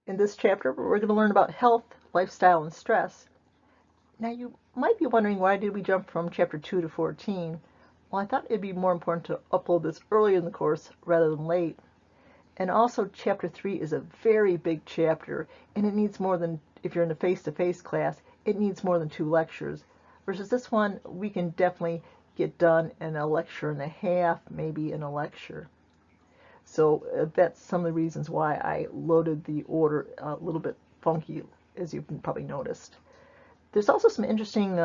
In this chapter, we're going to learn about health, lifestyle, and stress. Now, you might be wondering, why did we jump from chapter 2 to 14? Well, I thought it'd be more important to upload this early in the course rather than late. And also, chapter 3 is a very big chapter, and it needs more than, if you're in a face-to-face class, it needs more than 2 lectures. Versus this one, we can definitely get done in a lecture and a half, maybe in a lecture. So that's some of the reasons why I loaded the order a little bit funky, as you've probably noticed. There's also some interesting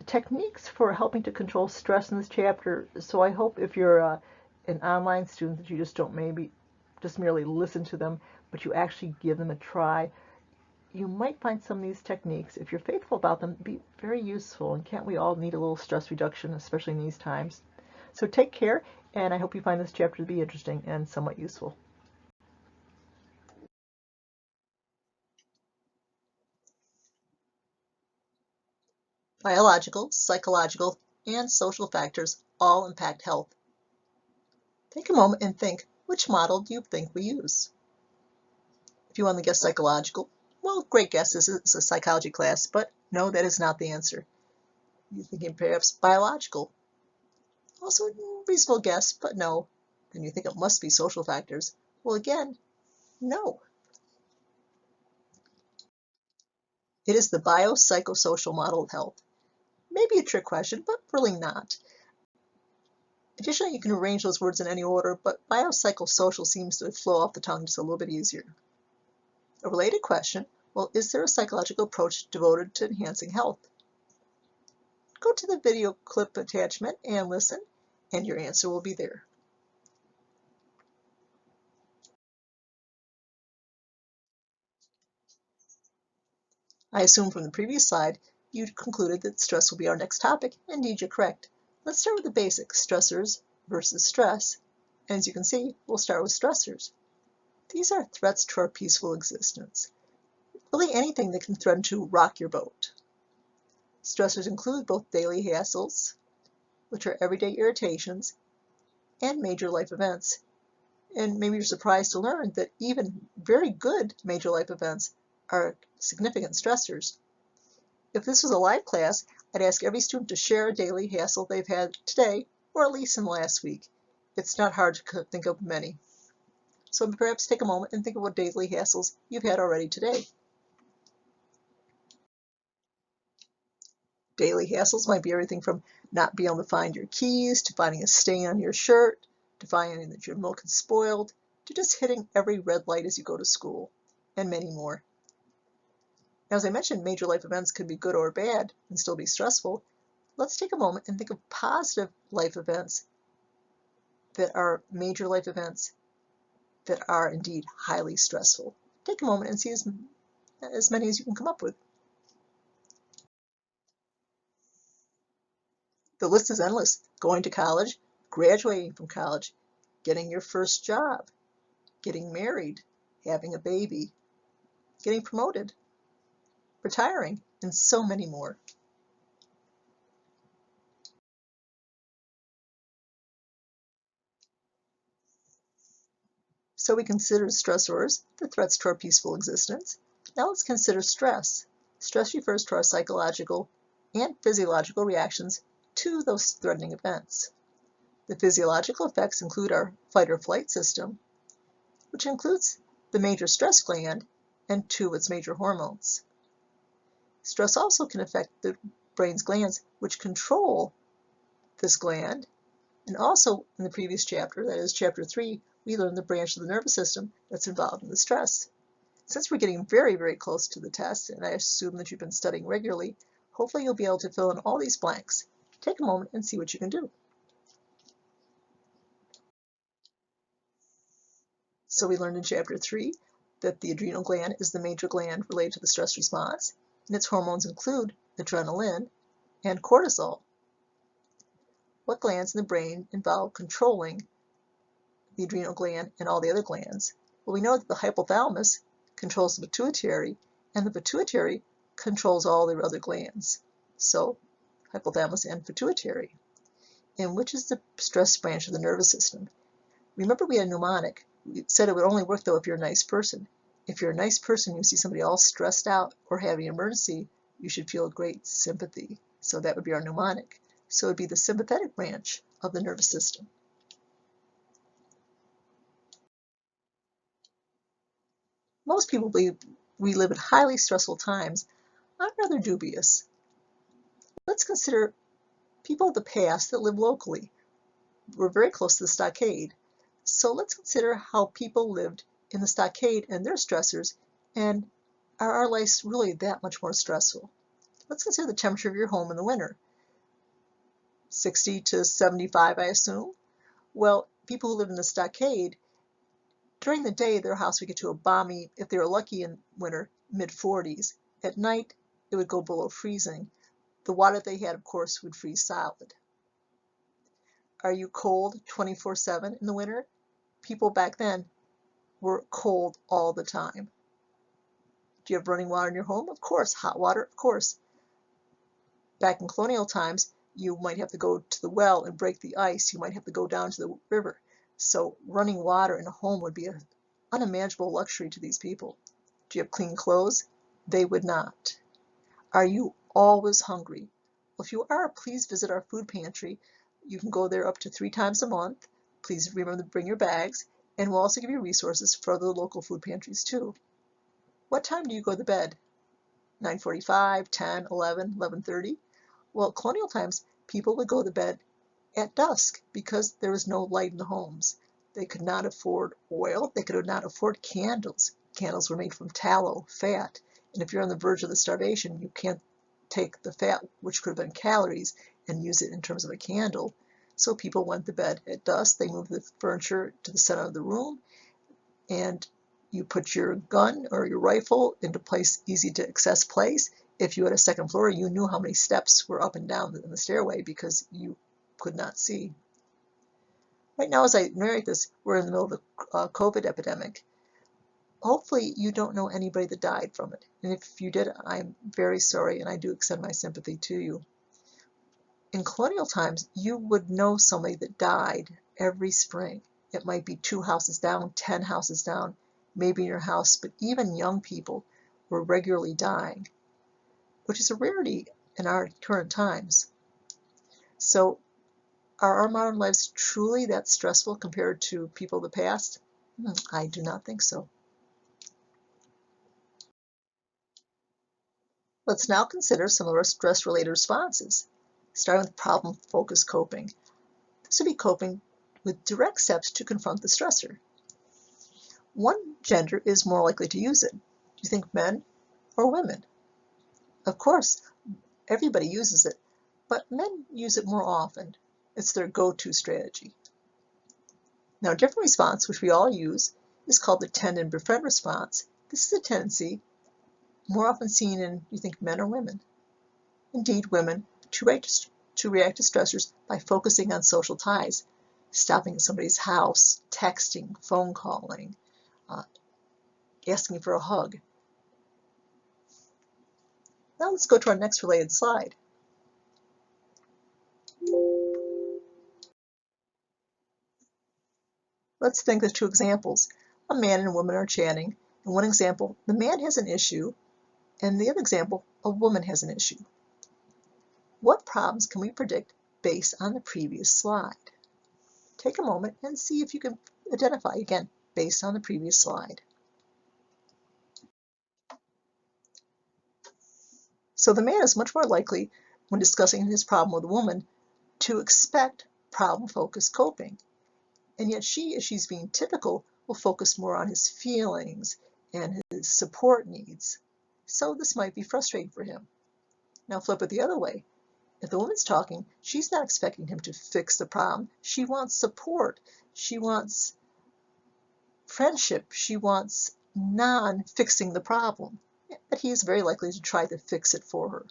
techniques for helping to control stress in this chapter. So I hope if you're an online student that you just don't maybe just merely listen to them, but you actually give them a try. You might find some of these techniques, if you're faithful about them, be very useful. And can't we all need a little stress reduction, especially in these times? So take care, and I hope you find this chapter to be interesting and somewhat useful. Biological, psychological, and social factors all impact health. Take a moment and think, which model do you think we use? If you want to guess psychological, well, great guess, this is a psychology class, but no, that is not the answer. You're thinking perhaps biological. Also a reasonable guess, but no. Then you think it must be social factors. Well, again, no. It is the biopsychosocial model of health. Maybe a trick question, but really not. Additionally, you can arrange those words in any order, but biopsychosocial seems to flow off the tongue just a little bit easier. A related question, well, is there a psychological approach devoted to enhancing health? Go to the video clip attachment and listen, and your answer will be there. I assume from the previous slide, you concluded that stress will be our next topic. Indeed, you're correct. Let's start with the basics, stressors versus stress. And as you can see, we'll start with stressors. These are threats to our peaceful existence. Really anything that can threaten to rock your boat. Stressors include both daily hassles, which are everyday irritations, and major life events. And maybe you're surprised to learn that even very good major life events are significant stressors. If this was a live class, I'd ask every student to share a daily hassle they've had today, or at least in the last week. It's not hard to think of many. So perhaps take a moment and think of what daily hassles you've had already today. Daily hassles might be everything from not being able to find your keys, to finding a stain on your shirt, to finding that your milk is spoiled, to just hitting every red light as you go to school, and many more. Now, as I mentioned, major life events could be good or bad and still be stressful. Let's take a moment and think of positive life events that are major life events that are indeed highly stressful. Take a moment and see as many as you can come up with. The list is endless. Going to college, graduating from college, getting your first job, getting married, having a baby, getting promoted, retiring, and so many more. So we consider stressors, the threats to our peaceful existence. Now let's consider stress. Stress refers to our psychological and physiological reactions to those threatening events. The physiological effects include our fight or flight system, which includes the major stress gland and 2 of its major hormones. Stress also can affect the brain's glands, which control this gland. And also in the previous chapter, that is chapter 3, we learned the branch of the nervous system that's involved in the stress. Since we're getting very, very close to the test, and I assume that you've been studying regularly, hopefully you'll be able to fill in all these blanks. Take a moment and see what you can do. So we learned in chapter 3 that the adrenal gland is the major gland related to the stress response, and its hormones include adrenaline and cortisol. What glands in the brain involve controlling the adrenal gland and all the other glands? Well, we know that the hypothalamus controls the pituitary, and the pituitary controls all the other glands. So, hypothalamus and pituitary. And which is the stress branch of the nervous system? Remember, we had a mnemonic. We said it would only work, though, if you're a nice person. If you're a nice person, you see somebody all stressed out or having an emergency, you should feel great sympathy. So that would be our mnemonic. So it would be the sympathetic branch of the nervous system. Most people believe we live at highly stressful times. I'm rather dubious. Let's consider people of the past that live locally. We're very close to the stockade. So let's consider how people lived in the stockade and their stressors, and are our lives really that much more stressful? Let's consider the temperature of your home in the winter. 60 to 75, I assume. Well, people who live in the stockade, during the day their house would get to a balmy, if they were lucky in winter, mid-40s. At night it would go below freezing. The water they had, of course, would freeze solid. Are you cold 24/7 in the winter? People back then were cold all the time. Do you have running water in your home? Of course. Hot water? Of course. Back in colonial times, you might have to go to the well and break the ice. You might have to go down to the river. So running water in a home would be an unimaginable luxury to these people. Do you have clean clothes? They would not. Are you always hungry? Well, if you are, please visit our food pantry. You can go there up to 3 times a month. Please remember to bring your bags, and we'll also give you resources for other local food pantries too. What time do you go to bed? 9:45, 10, 11, 11:30? Well, colonial times, people would go to bed at dusk because there was no light in the homes. They could not afford oil. They could not afford candles. Candles were made from tallow, fat. And if you're on the verge of the starvation, you can't take the fat, which could have been calories, and use it in terms of a candle. So people went to bed at dusk. They moved the furniture to the center of the room, and you put your gun or your rifle into place, easy to access place. If you had a second floor, you knew how many steps were up and down in the stairway because you could not see. Right now, as I narrate this, we're in the middle of the COVID epidemic. Hopefully you don't know anybody that died from it. And if you did, I'm very sorry, and I do extend my sympathy to you. In colonial times, you would know somebody that died every spring. It might be 2 houses down, 10 houses down, maybe in your house, but even young people were regularly dying, which is a rarity in our current times. So are our modern lives truly that stressful compared to people of the past? I do not think so. Let's now consider some of our stress-related responses, starting with problem-focused coping. This would be coping with direct steps to confront the stressor. One gender is more likely to use it. Do you think men or women? Of course, everybody uses it, but men use it more often. It's their go-to strategy. Now, a different response, which we all use, is called the tend and befriend response. This is a tendency more often seen in, you think, men or women? Indeed, women to react to stressors by focusing on social ties, stopping at somebody's house, texting, phone calling, asking for a hug. Now let's go to our next related slide. Let's think of 2 examples. A man and a woman are chatting. In one example, the man has an issue, and the other example, a woman has an issue. What problems can we predict based on the previous slide? Take a moment and see if you can identify, again, based on the previous slide. So the man is much more likely, when discussing his problem with a woman, to expect problem-focused coping. And yet she, if she's being typical, will focus more on his feelings and his support needs. So this might be frustrating for him. Now flip it the other way. If the woman's talking, she's not expecting him to fix the problem. She wants support. She wants friendship. She wants non-fixing the problem. But he is very likely to try to fix it for her.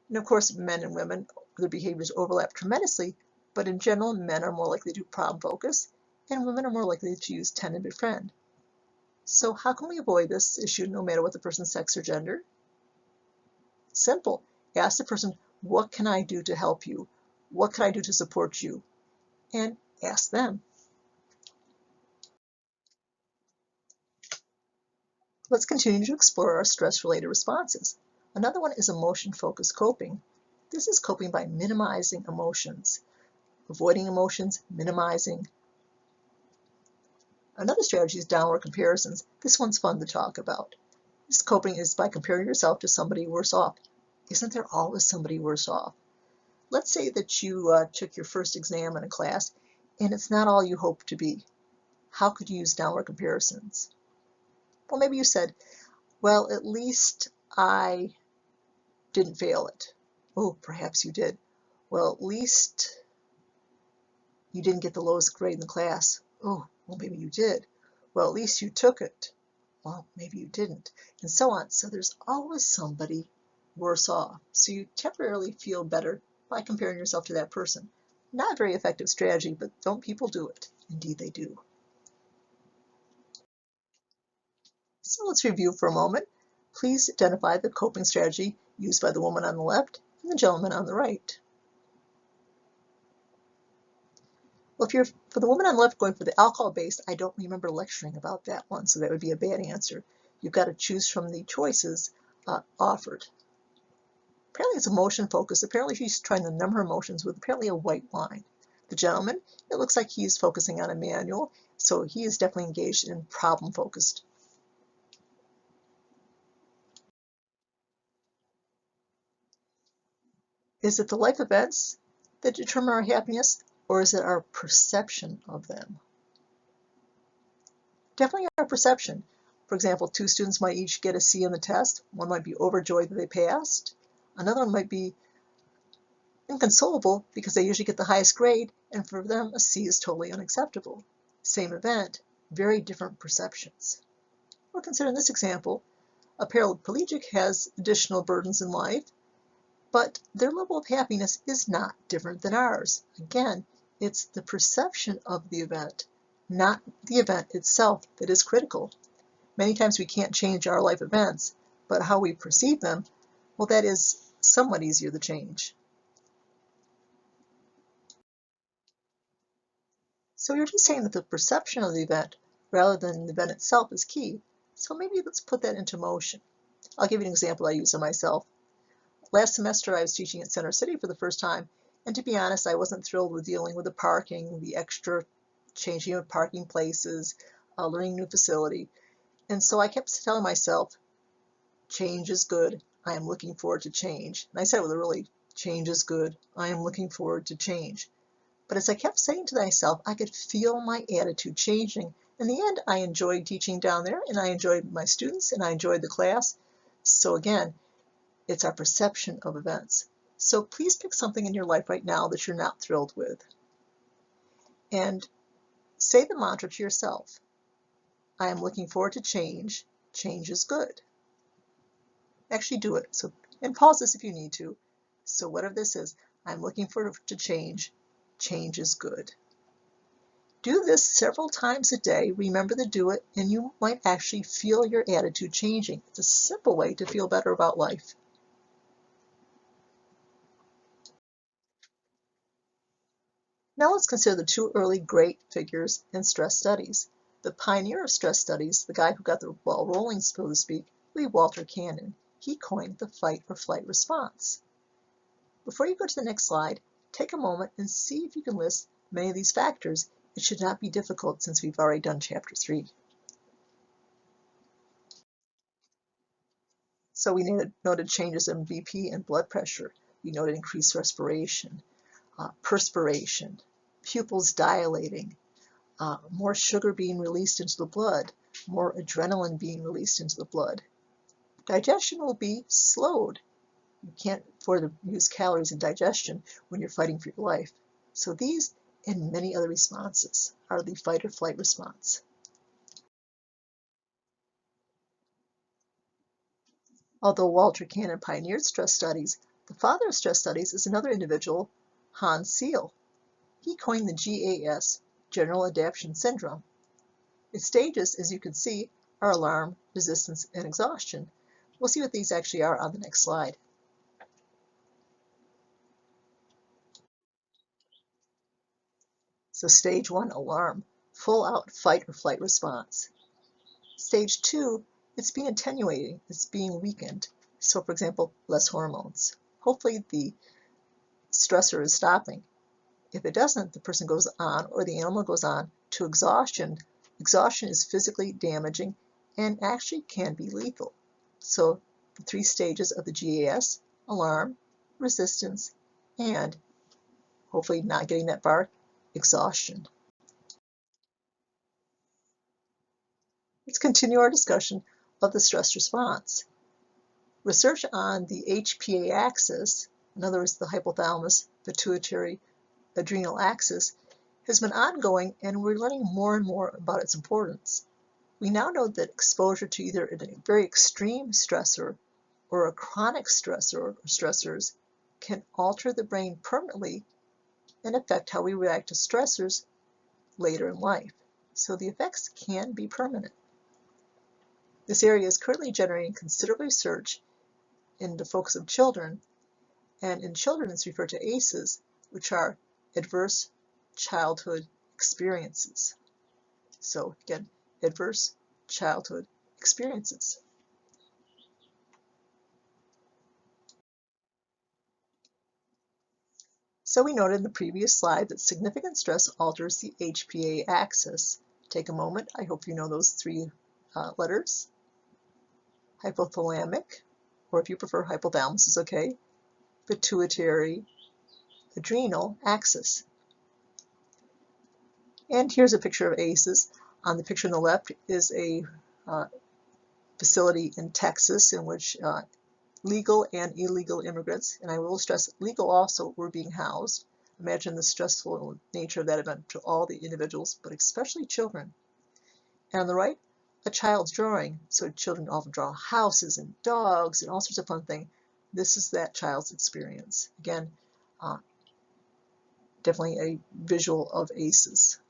And of course, men and women, their behaviors overlap tremendously, but in general, men are more likely to problem focus, and women are more likely to use tend and befriend. So how can we avoid this issue no matter what the person's sex or gender? Simple. Ask the person, what can I do to help you? What can I do to support you? And ask them. Let's continue to explore our stress-related responses. Another one is emotion-focused coping. This is coping by minimizing emotions, avoiding emotions, minimizing. Another strategy is downward comparisons. This one's fun to talk about. This coping is by comparing yourself to somebody worse off. Isn't there always somebody worse off? Let's say that you took your first exam in a class and it's not all you hoped to be. How could you use downward comparisons? Well, maybe you said, well, at least I didn't fail it. Oh, perhaps you did. Well, at least you didn't get the lowest grade in the class. Oh, well, maybe you did. Well, at least you took it. Well, maybe you didn't, and so on. So there's always somebody worse off. So you temporarily feel better by comparing yourself to that person. Not a very effective strategy, but don't people do it? Indeed they do. So let's review for a moment. Please identify the coping strategy used by the woman on the left and the gentleman on the right. Well, if you're, for the woman on the left, going for the alcohol-based, I don't remember lecturing about that one, so that would be a bad answer. You've got to choose from the choices offered. Apparently it's emotion-focused. Apparently she's trying to numb her emotions with apparently a white line. The gentleman, it looks like he's focusing on a manual, so he is definitely engaged in problem-focused. Is it the life events that determine our happiness, or is it our perception of them? Definitely our perception. For example, two students might each get a C on the test. One might be overjoyed that they passed. Another one might be inconsolable because they usually get the highest grade, and for them a C is totally unacceptable. Same event, very different perceptions. Or consider in this example, a paraplegic has additional burdens in life, but their level of happiness is not different than ours. Again, it's the perception of the event, not the event itself, that is critical. Many times we can't change our life events, but how we perceive them, well, that is somewhat easier to change. So you're just saying that the perception of the event rather than the event itself is key. So maybe let's put that into motion. I'll give you an example I use on myself. Last semester I was teaching at Center City for the first time, and to be honest, I wasn't thrilled with dealing with the parking, the extra changing of parking places, learning a new facility. And so I kept telling myself, change is good. I am looking forward to change. And I said it with a really, change is good. I am looking forward to change. But as I kept saying to myself, I could feel my attitude changing. In the end, I enjoyed teaching down there, and I enjoyed my students, and I enjoyed the class. So again, it's our perception of events. So please pick something in your life right now that you're not thrilled with. And say the mantra to yourself. I am looking forward to change. Change is good. Actually do it. So, and pause this if you need to. So whatever this is, I'm looking forward to change. Change is good. Do this several times a day. Remember to do it, and you might actually feel your attitude changing. It's a simple way to feel better about life. Now let's consider the two early great figures in stress studies. The pioneer of stress studies, the guy who got the ball rolling, so to speak, would be Walter Cannon. He coined the fight or flight response. Before you go to the next slide, take a moment and see if you can list many of these factors. It should not be difficult since we've already done chapter 3. So we noted changes in BP and blood pressure. We noted increased respiration, perspiration, pupils dilating, more sugar being released into the blood, more adrenaline being released into the blood. Digestion will be slowed. You can't afford to use calories in digestion when you're fighting for your life. So these and many other responses are the fight or flight response. Although Walter Cannon pioneered stress studies, the father of stress studies is another individual, Hans Seal. He coined the GAS, General Adaptation Syndrome. Its stages, as you can see, are alarm, resistance, and exhaustion. We'll see what these actually are on the next slide. So stage 1, alarm, full out fight or flight response. Stage 2 it's being attenuated, it's being weakened. So for example, less hormones. Hopefully the stressor is stopping. If it doesn't, the person goes on, or the animal goes on, to exhaustion. Exhaustion is physically damaging and actually can be lethal. So the 3 stages of the GAS: alarm, resistance, and hopefully not getting that far, exhaustion. Let's continue our discussion of the stress response. Research on the HPA axis, in other words, the hypothalamus pituitary adrenal axis, has been ongoing, and we're learning more and more about its importance. We now know that exposure to either a very extreme stressor or a chronic stressor or stressors can alter the brain permanently and affect how we react to stressors later in life. So the effects can be permanent. This area is currently generating considerable research in the focus of children, and in children it's referred to ACEs, which are adverse childhood experiences. So again, adverse childhood experiences. So we noted in the previous slide that significant stress alters the HPA axis. Take a moment, I hope you know those 3 letters. Hypothalamic, or if you prefer hypothalamus is okay, pituitary adrenal axis. And here's a picture of ACEs. On the picture on the left is a facility in Texas in which legal and illegal immigrants, and I will stress legal also, were being housed. Imagine the stressful nature of that event to all the individuals, but especially children. And on the right, a child's drawing. So children often draw houses and dogs and all sorts of fun things. This is that child's experience. Again, definitely a visual of ACEs.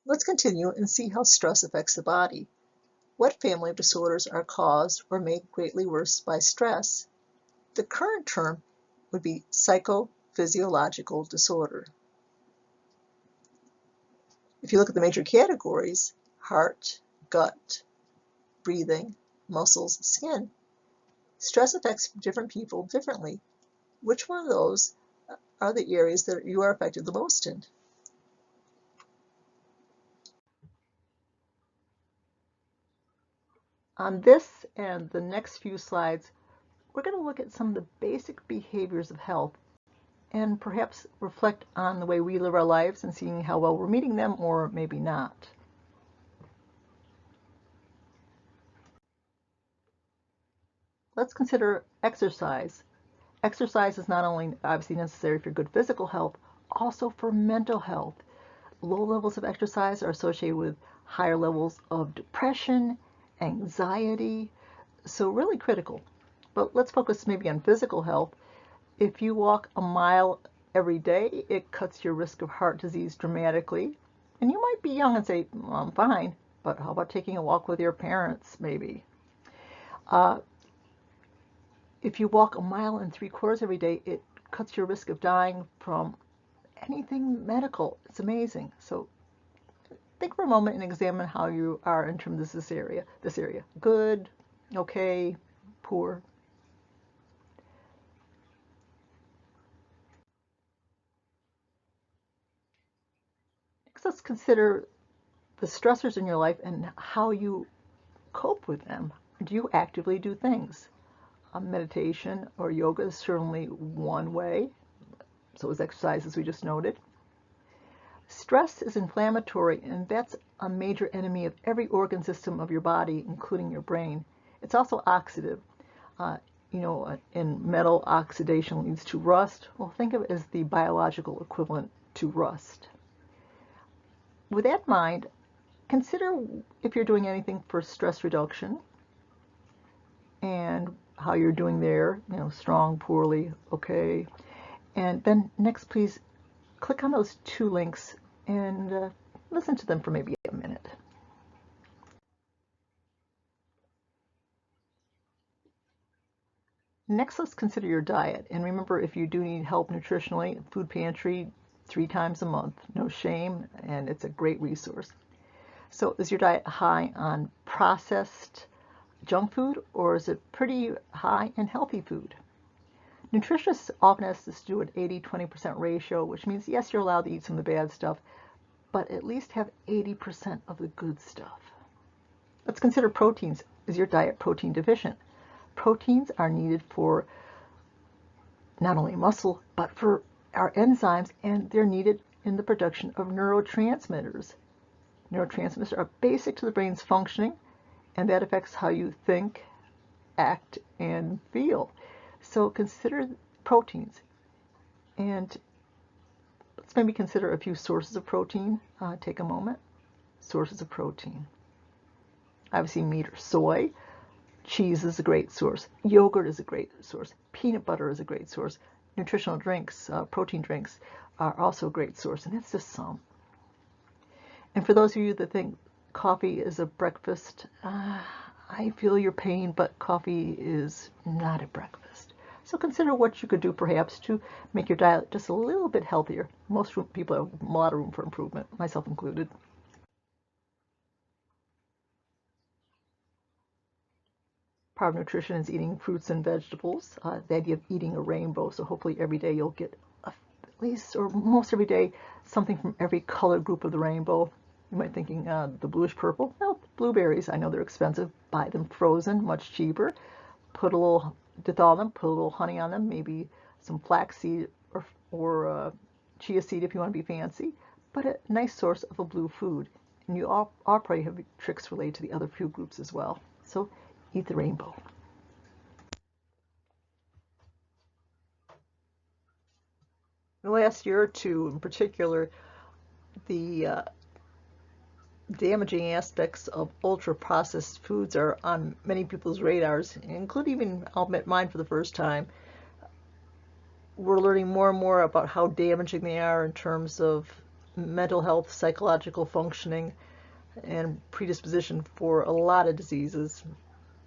Let's continue and see how stress affects the body. What family of disorders are caused or made greatly worse by stress? The current term would be psychophysiological disorder. If you look at the major categories, heart, gut, breathing, muscles, skin, stress affects different people differently. Which one of those are the areas that you are affected the most in? On this and the next few slides, we're going to look at some of the basic behaviors of health and perhaps reflect on the way we live our lives and seeing how well we're meeting them or maybe not. Let's consider exercise. Exercise is not only obviously necessary for good physical health, also for mental health. Low levels of exercise are associated with higher levels of depression, anxiety, so really critical. But let's focus maybe on physical health. If you walk a mile every day, it cuts your risk of heart disease dramatically. And you might be young and say, well, I'm fine, but how about taking a walk with your parents, maybe? If you walk a mile and 3/4 every day, it cuts your risk of dying from anything medical. It's amazing. So think for a moment and examine how you are in terms of this area. Good, okay, poor. Next, let's consider the stressors in your life and how you cope with them. Do you actively do things? Meditation or yoga is certainly one way. So is exercise, as we just noted. Stress is inflammatory, and that's a major enemy of every organ system of your body, including your brain. It's also oxidative. In metal, oxidation leads to rust. Well, think of it as the biological equivalent to rust. With that in mind, consider if you're doing anything for stress reduction and how you're doing there, strong, poorly, okay. And then next, please click on those 2 links and listen to them for maybe a minute. Next, let's consider your diet. And remember, if you do need help nutritionally, food pantry 3 times a month. No shame, and it's a great resource. So is your diet high on processed junk food, or is it pretty high in healthy food? Nutritionists often ask us to do an 80-20% ratio, which means yes, you're allowed to eat some of the bad stuff, but at least have 80% of the good stuff. Let's consider proteins. Is your diet protein deficient? Proteins are needed for not only muscle, but for our enzymes, and they're needed in the production of neurotransmitters. Neurotransmitters are basic to the brain's functioning, and that affects how you think, act, and feel. So consider proteins, and let's maybe consider a few sources of protein. Take a moment. Sources of protein. Obviously, meat or soy. Cheese is a great source. Yogurt is a great source. Peanut butter is a great source. Nutritional drinks, protein drinks, are also a great source, and that's just some. And for those of you that think coffee is a breakfast, I feel your pain, but coffee is not a breakfast. So consider what you could do perhaps to make your diet just a little bit healthier. Most people have a lot of room for improvement, myself included. Part of nutrition is eating fruits and vegetables. The idea of eating a rainbow, so hopefully every day you'll get at least, or most every day, something from every color group of the rainbow. You might be thinking the bluish purple. Well, blueberries, I know they're expensive. Buy them frozen, much cheaper. Put a little, thaw them, put a little honey on them, maybe some flaxseed or chia seed if you want to be fancy. But a nice source of a blue food. And you all probably have tricks related to the other food groups as well. So eat the rainbow. The last year or two in particular, the damaging aspects of ultra-processed foods are on many people's radars, including even, I'll admit, mine for the first time. We're learning more and more about how damaging they are in terms of mental health, psychological functioning, and predisposition for a lot of diseases,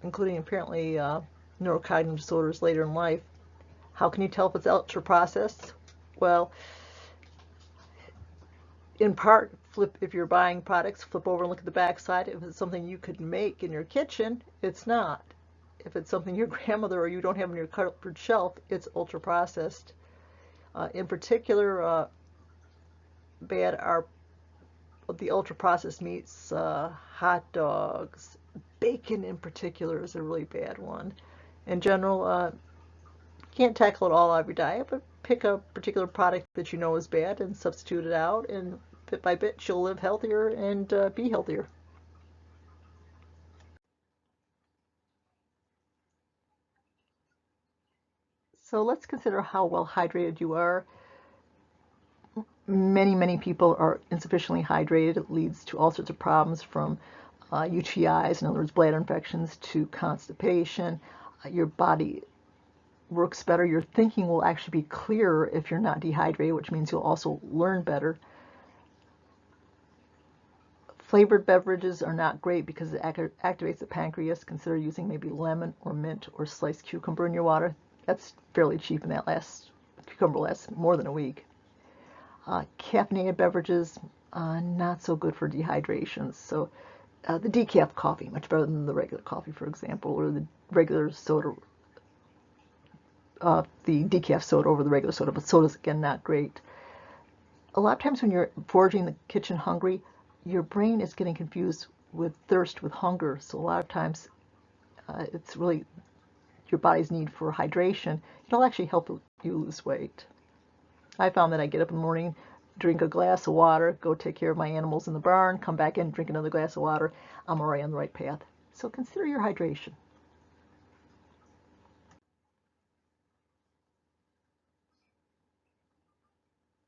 including apparently neurocognitive disorders later in life. How can you tell if it's ultra-processed? Well, in part, if you're buying products, flip over and look at the back side. If it's something you could make in your kitchen, it's not. If it's something your grandmother or you don't have on your cupboard shelf, it's ultra-processed. In particular, bad are the ultra-processed meats, hot dogs, bacon in particular is a really bad one. In general, can't tackle it all out of your diet, but pick a particular product that you know is bad and substitute it out, and bit by bit you'll live healthier and be healthier. So let's consider how well hydrated you are. Many people are insufficiently hydrated. It leads to all sorts of problems from UTIs, in other words, bladder infections, to constipation. Your body works better. Your thinking will actually be clearer if you're not dehydrated, which means you'll also learn better. Flavored beverages are not great because it activates the pancreas. Consider using maybe lemon or mint or sliced cucumber in your water. That's fairly cheap, and cucumber lasts more than a week. Caffeinated beverages, not so good for dehydration. So the decaf coffee, much better than the regular coffee, for example, or the regular soda, the decaf soda over the regular soda, but soda's, again, not great. A lot of times when you're foraging the kitchen hungry, your brain is getting confused with thirst with hunger. So a lot of times it's really your body's need for hydration. It'll actually help you lose weight. I found that I get up in the morning, drink a glass of water, go take care of my animals in the barn, come back in, drink another glass of water. I'm already on the right path. So consider your hydration.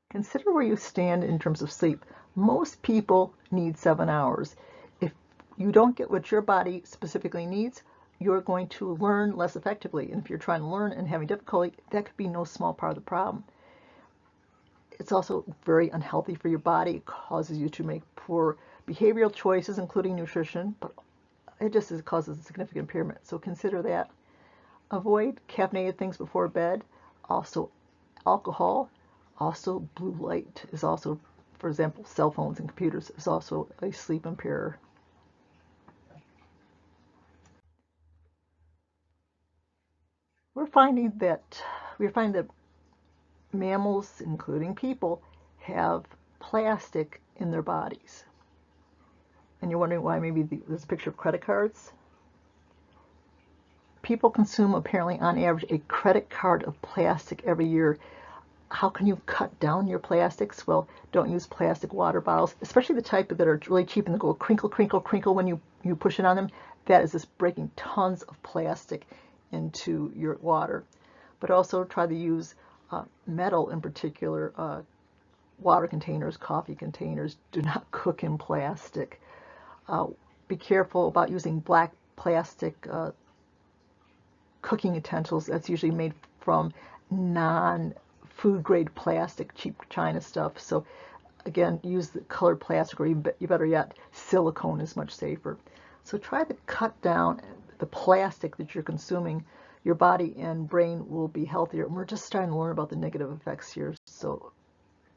Consider where you stand in terms of sleep. Most people need 7 hours. If you don't get what your body specifically needs, you're going to learn less effectively. And if you're trying to learn and having difficulty, that could be no small part of the problem. It's also very unhealthy for your body. It causes you to make poor behavioral choices, including nutrition, but it just causes a significant impairment. So consider that. Avoid caffeinated things before bed. Also, alcohol. Also, blue light is also for example, cell phones and computers is also a sleep impairer. We're finding that mammals, including people, have plastic in their bodies. And you're wondering why maybe there's a picture of credit cards? People consume, apparently, on average, a credit card of plastic every year. How can you cut down your plastics? Well, don't use plastic water bottles, especially the type that are really cheap and they go crinkle, crinkle, crinkle when you push it on them. That is just breaking tons of plastic into your water. But also try to use metal, in particular, water containers, coffee containers. Do not cook in plastic. Be careful about using black plastic cooking utensils. That's usually made from non-food grade plastic, cheap China stuff. So again, use the colored plastic, or even better yet, silicone is much safer. So try to cut down the plastic that you're consuming. Your body and brain will be healthier. And we're just starting to learn about the negative effects here. So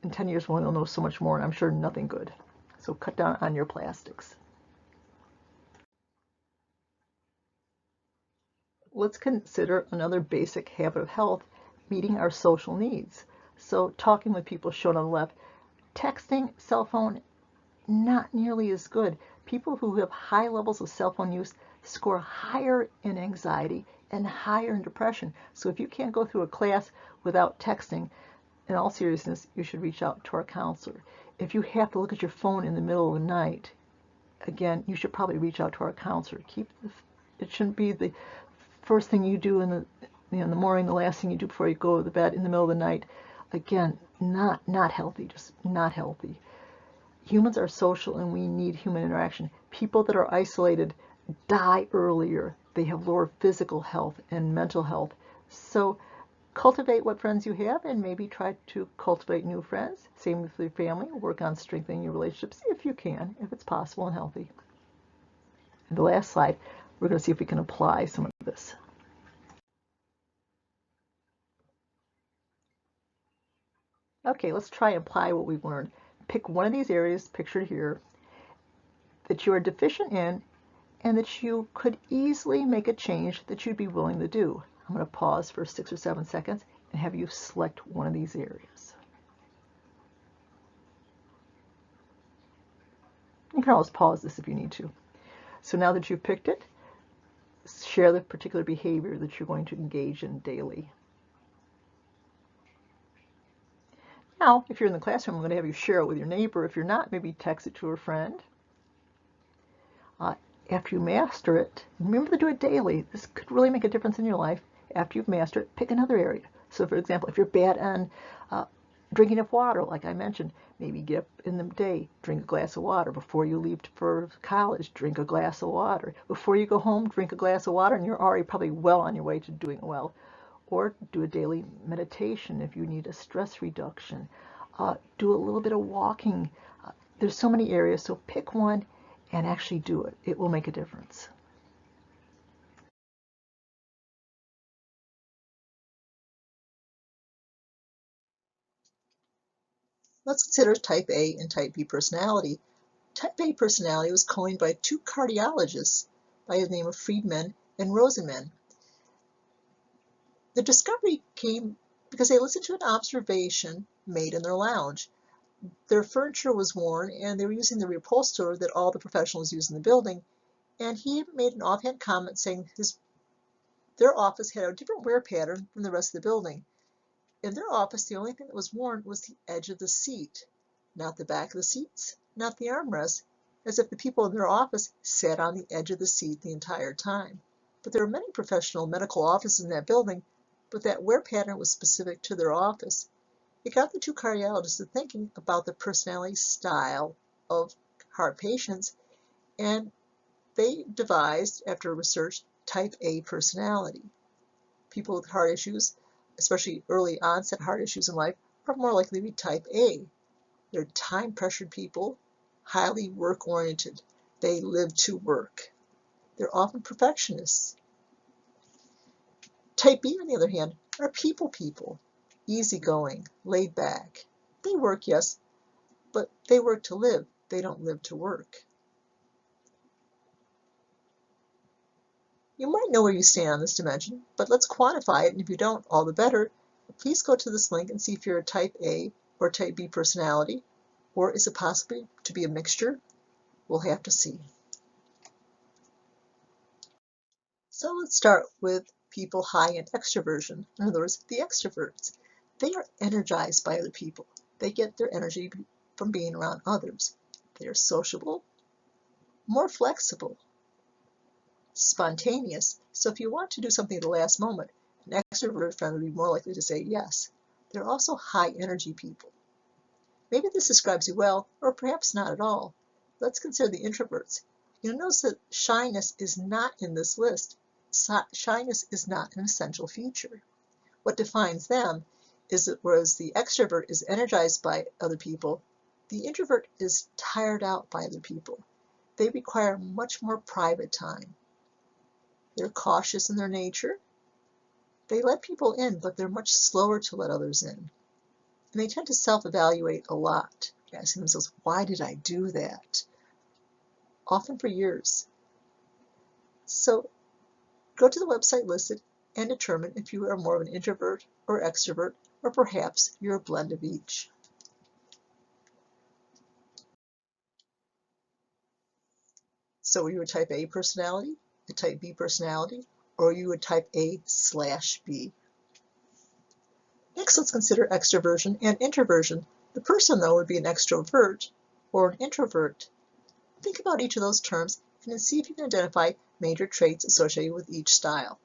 in 10 years, we'll know so much more, and I'm sure nothing good. So cut down on your plastics. Let's consider another basic habit of health, meeting our social needs. So talking with people shown on the left. Texting, cell phone, not nearly as good. People who have high levels of cell phone use score higher in anxiety and higher in depression. So if you can't go through a class without texting, in all seriousness, you should reach out to our counselor. If you have to look at your phone in the middle of the night, again, you should probably reach out to our counselor. It shouldn't be the first thing you do in the morning, the last thing you do before you go to bed in the middle of the night. Again, not healthy, just not healthy. Humans are social and we need human interaction. People that are isolated die earlier. They have lower physical health and mental health. So cultivate what friends you have and maybe try to cultivate new friends. Same with your family. Work on strengthening your relationships if you can, if it's possible and healthy. And the last slide, we're going to see if we can apply some of this. Okay, let's try and apply what we've learned. Pick one of these areas pictured here that you are deficient in and that you could easily make a change that you'd be willing to do. I'm going to pause for 6 or 7 seconds and have you select one of these areas. You can always pause this if you need to. So now that you've picked it, share the particular behavior that you're going to engage in daily. Now, if you're in the classroom, I'm going to have you share it with your neighbor. If you're not, maybe text it to a friend. After you master it, remember to do it daily. This could really make a difference in your life. After you've mastered it, pick another area. So, for example, if you're bad on drinking enough water, like I mentioned, maybe get up in the day, drink a glass of water. Before you leave for college, drink a glass of water. Before you go home, drink a glass of water, and you're already probably well on your way to doing well. Or do a daily meditation if you need a stress reduction. Do a little bit of walking. There's so many areas, so pick one and actually do it. It will make a difference. Let's consider type A and type B personality. Type A personality was coined by two cardiologists by the name of Friedman and Rosenman. The discovery came because they listened to an observation made in their lounge. Their furniture was worn and they were using the reupholsterer that all the professionals use in the building, and he made an offhand comment saying their office had a different wear pattern from the rest of the building. In their office, the only thing that was worn was the edge of the seat, not the back of the seats, not the armrests, as if the people in their office sat on the edge of the seat the entire time. But there were many professional medical offices in that building, but that wear pattern was specific to their office. It got the two cardiologists to thinking about the personality style of heart patients, and they devised, after research, type A personality. People with heart issues, especially early onset heart issues in life, are more likely to be type A. They're time-pressured people, highly work-oriented. They live to work. They're often perfectionists. Type B, on the other hand, are people, easygoing, laid back. They work, yes, but they work to live. They don't live to work. You might know where you stand on this dimension, but let's quantify it, and if you don't, all the better. Please go to this link and see if you're a type A or type B personality, or is it possible to be a mixture? We'll have to see. So let's start with people high in extroversion. In other words, the extroverts. They are energized by other people. They get their energy from being around others. They are sociable, more flexible, spontaneous. So if you want to do something at the last moment, an extroverted friend would be more likely to say yes. They're also high energy people. Maybe this describes you well, or perhaps not at all. Let's consider the introverts. You'll notice that shyness is not in this list. Shyness is not an essential feature. What defines them is that whereas the extrovert is energized by other people, the introvert is tired out by other people. They require much more private time. They're cautious in their nature. They let people in, but they're much slower to let others in. And they tend to self-evaluate a lot, asking themselves, why did I do that? Often for years. So go to the website listed and determine if you are more of an introvert or extrovert, or perhaps you're a blend of each. So are you a type A personality, a type B personality, or are you a type A/B? Next, let's consider extroversion and introversion. The person, though, would be an extrovert or an introvert. Think about each of those terms and then see if you can identify major traits associated with each style.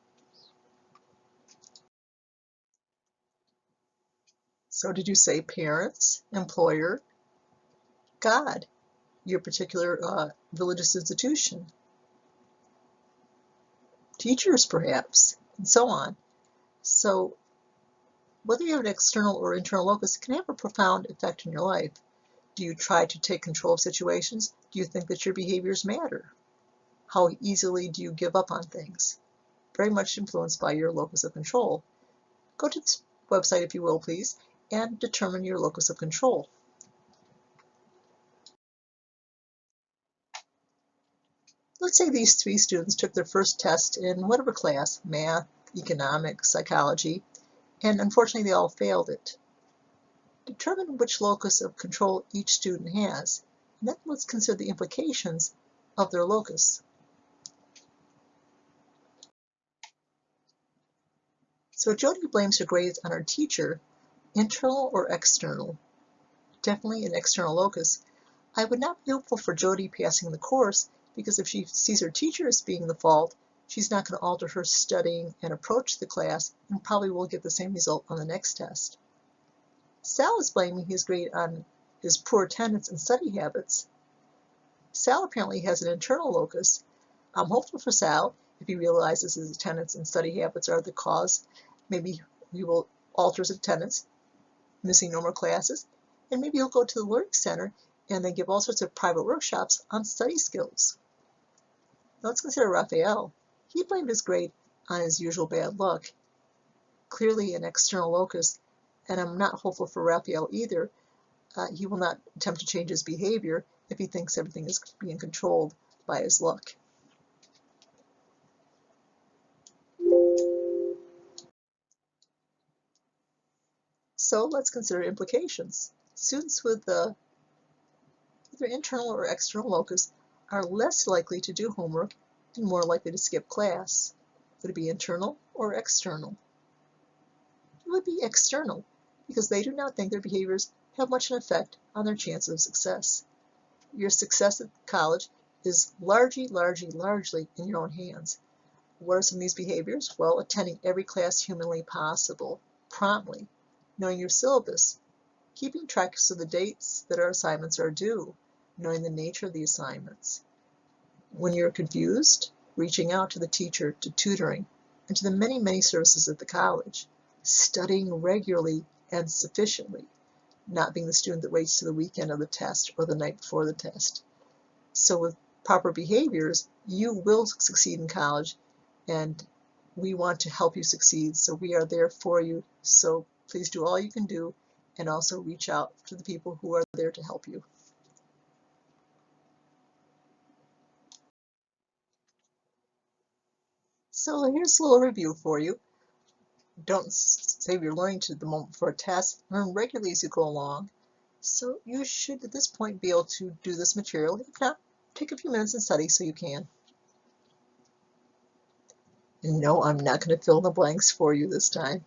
So did you say parents, employer, God, your particular religious institution, teachers perhaps, and so on? So whether you have an external or internal locus can have a profound effect in your life. Do you try to take control of situations? Do you think that your behaviors matter? How easily do you give up on things? Very much influenced by your locus of control. Go to this website, if you will, please, and determine your locus of control. Let's say these three students took their first test in whatever class, math, economics, psychology, and unfortunately they all failed it. Determine which locus of control each student has, and then let's consider the implications of their locus. So Jody blames her grades on her teacher, internal or external. Definitely an external locus. I would not be hopeful for Jody passing the course, because if she sees her teacher as being the fault, she's not going to alter her studying and approach to the class, and probably will get the same result on the next test. Sal is blaming his grade on his poor attendance and study habits. Sal apparently has an internal locus. I'm hopeful for Sal. If he realizes his attendance and study habits are the cause, maybe he will alter his attendance, missing no more classes, and maybe he'll go to the Learning Center and then give all sorts of private workshops on study skills. Now let's consider Raphael. He blamed his grade on his usual bad luck. Clearly an external locus, and I'm not hopeful for Raphael either. He will not attempt to change his behavior if he thinks everything is being controlled by his luck. So let's consider implications. Students with either internal or external locus are less likely to do homework and more likely to skip class. Would it be internal or external? It would be external, because they do not think their behaviors have much an effect on their chances of success. Your success at college is largely in your own hands. What are some of these behaviors? Well, attending every class humanly possible, promptly, knowing your syllabus, keeping track of the dates that our assignments are due, knowing the nature of the assignments. When you're confused, reaching out to the teacher, to tutoring, and to the many services at the college. Studying regularly and sufficiently, not being the student that waits to the weekend of the test or the night before the test. So with proper behaviors, you will succeed in college, and we want to help you succeed, so we are there for you. So please do all you can do and also reach out to the people who are there to help you. So here's a little review for you. Don't save your learning to the moment for a test. Learn regularly as you go along. So you should at this point be able to do this material. If not, take a few minutes and study so you can. And no, I'm not going to fill in the blanks for you this time.